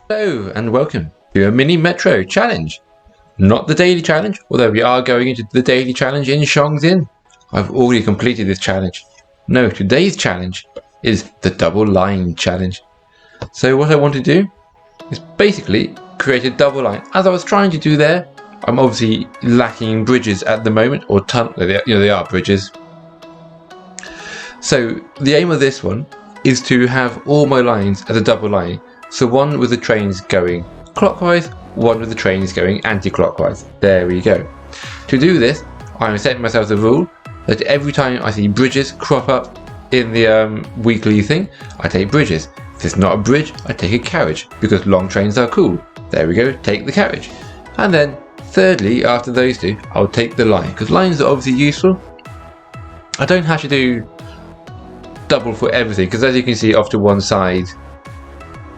Hello and welcome to a mini metro challenge. Not the daily challenge, although we are going into the daily challenge in Shongzin. I've already completed this challenge. No, today's challenge is the double line challenge. So what I want to do is basically create a double line. As I was trying to do there, I'm obviously lacking bridges at the moment, or they are bridges. So the aim of this one is to have all my lines as a double line. So one with the trains going clockwise, one with the trains going anti-clockwise. There we go. To do this, I'm setting myself the rule that every time I see bridges crop up in the weekly thing, I take bridges. If it's not a bridge, I take a carriage, because long trains are cool. There we go, take the carriage. And then thirdly, after those two, I'll take the line, because lines are obviously useful. I don't have to do double for everything, because as you can see off to one side,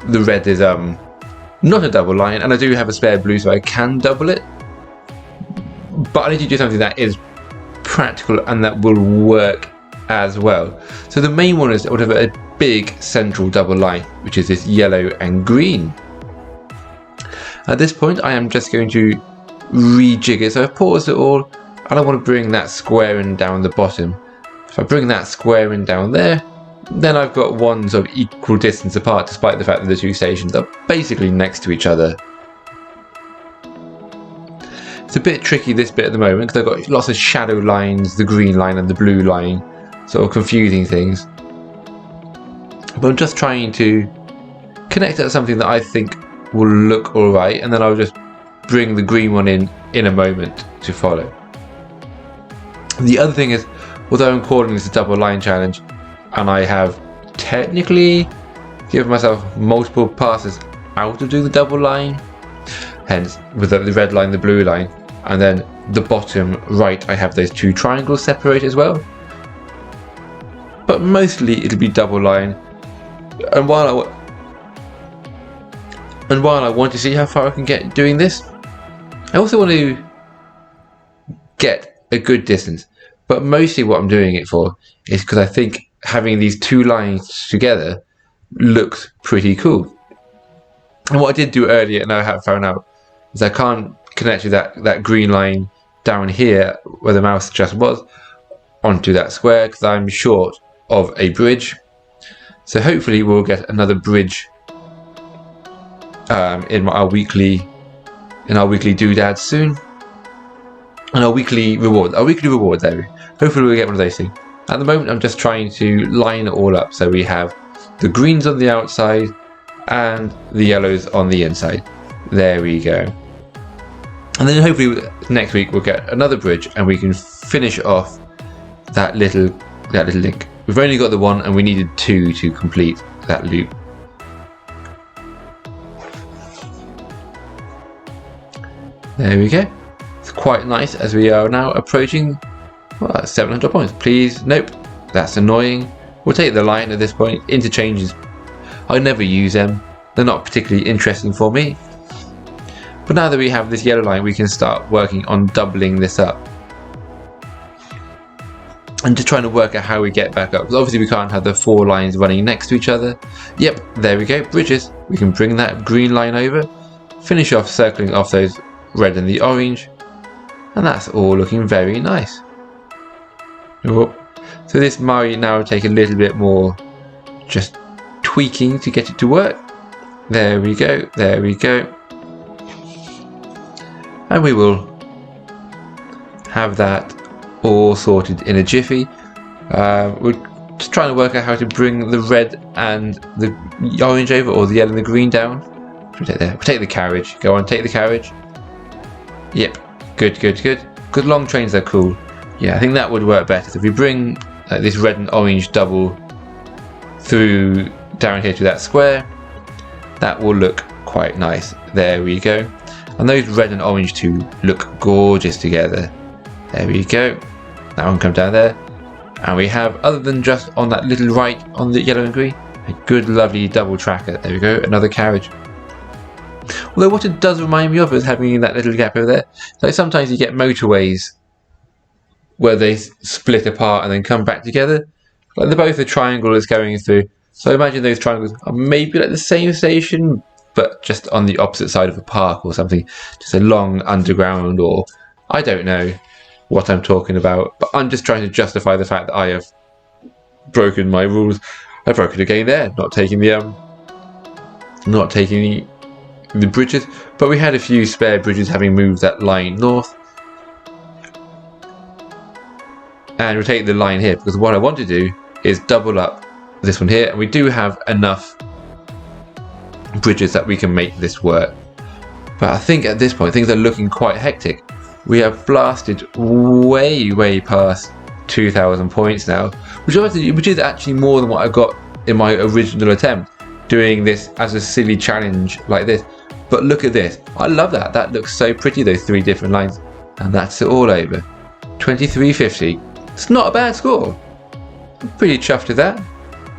the red is not a double line, and I do have a spare blue so I can double it, but I need to do something that is practical and that will work as well. So the main one is I would have a big central double line, which is this yellow and green. At this point I am just going to rejig it, so I've paused it all and I want to bring that square in down the bottom. If I bring that square in down there, then I've got ones of equal distance apart, despite the fact that the two stations are basically next to each other. It's a bit tricky this bit at the moment because I've got lots of shadow lines, the green line and the blue line, sort of confusing things. But I'm just trying to connect it to something that I think will look alright, and then I'll just bring the green one in a moment to follow. The other thing is, although I'm calling this a double line challenge, and I have technically given myself multiple passes out of doing the double line, hence with the red line, the blue line, and then the bottom right I have those two triangles separate as well. But mostly it'll be double line, and while I want to see how far I can get doing this, I also want to get a good distance. But mostly what I'm doing it for is because I think having these two lines together looks pretty cool. And what I did do earlier, and I have found out, is I can't connect with that green line down here where the mouse just was onto that square because I'm short of a bridge. So hopefully we'll get another bridge in our weekly doodads soon. And our weekly reward there. Hopefully we'll get one of those things. At the moment I'm just trying to line it all up so we have the greens on the outside and the yellows on the inside. There we go. And then hopefully next week we'll get another bridge and we can finish off that little link. We've only got the one and we needed two to complete that loop. There we go. It's quite nice as we are now approaching 700 points. Please, nope, that's annoying. We'll take the line at this point. Interchanges, I never use them. They're not particularly interesting for me. But now that we have this yellow line, we can start working on doubling this up. And just trying to work out how we get back up. Because obviously we can't have the four lines running next to each other. Yep, there we go, bridges. We can bring that green line over, finish off circling off those red and the orange. And that's all looking very nice. Oh. So this might now take a little bit more just tweaking to get it to work. There we go, there we go. And we will have that all sorted in a jiffy. We're just trying to work out how to bring the red and the orange over, or the yellow and the green down. We'll take the carriage. Go on, take the carriage. Yep, good. Because long trains are cool. Yeah, I think that would work better. So if we bring this red and orange double through down here to that square, that will look quite nice. There we go. And those red and orange two look gorgeous together. There we go. That one comes down there. And we have, other than just on that little right on the yellow and green, a good lovely double tracker. There we go, another carriage. Although what it does remind me of is having that little gap over there. So sometimes you get motorways where they split apart and then come back together. Like both the triangle is going through. So imagine those triangles are maybe like the same station, but just on the opposite side of a park or something. Just a long underground, or I don't know what I'm talking about, but I'm just trying to justify the fact that I have broken my rules. I've broken again there, not taking the bridges, but we had a few spare bridges having moved that line north. And we'll take the line here, because what I want to do is double up this one here, and we do have enough bridges that we can make this work. But I think at this point things are looking quite hectic. We have blasted way past 2,000 points now, which is actually more than what I got in my original attempt, doing this as a silly challenge like this. But look at this, I love that. That looks so pretty, those 3 different lines. And that's it all over. 2350. It's not a bad score. I'm pretty chuffed with that.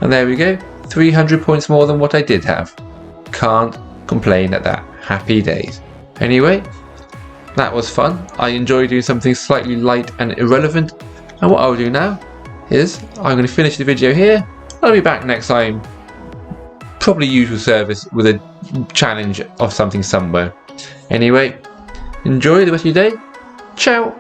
And there we go, 300 points more than what I did have. Can't complain at that. Happy days. Anyway, that was fun. I enjoyed doing something slightly light and irrelevant. And what I'll do now is I'm going to finish the video here. I'll be back next time. Probably usual service with a challenge of something somewhere. Anyway, enjoy the rest of your day. Ciao.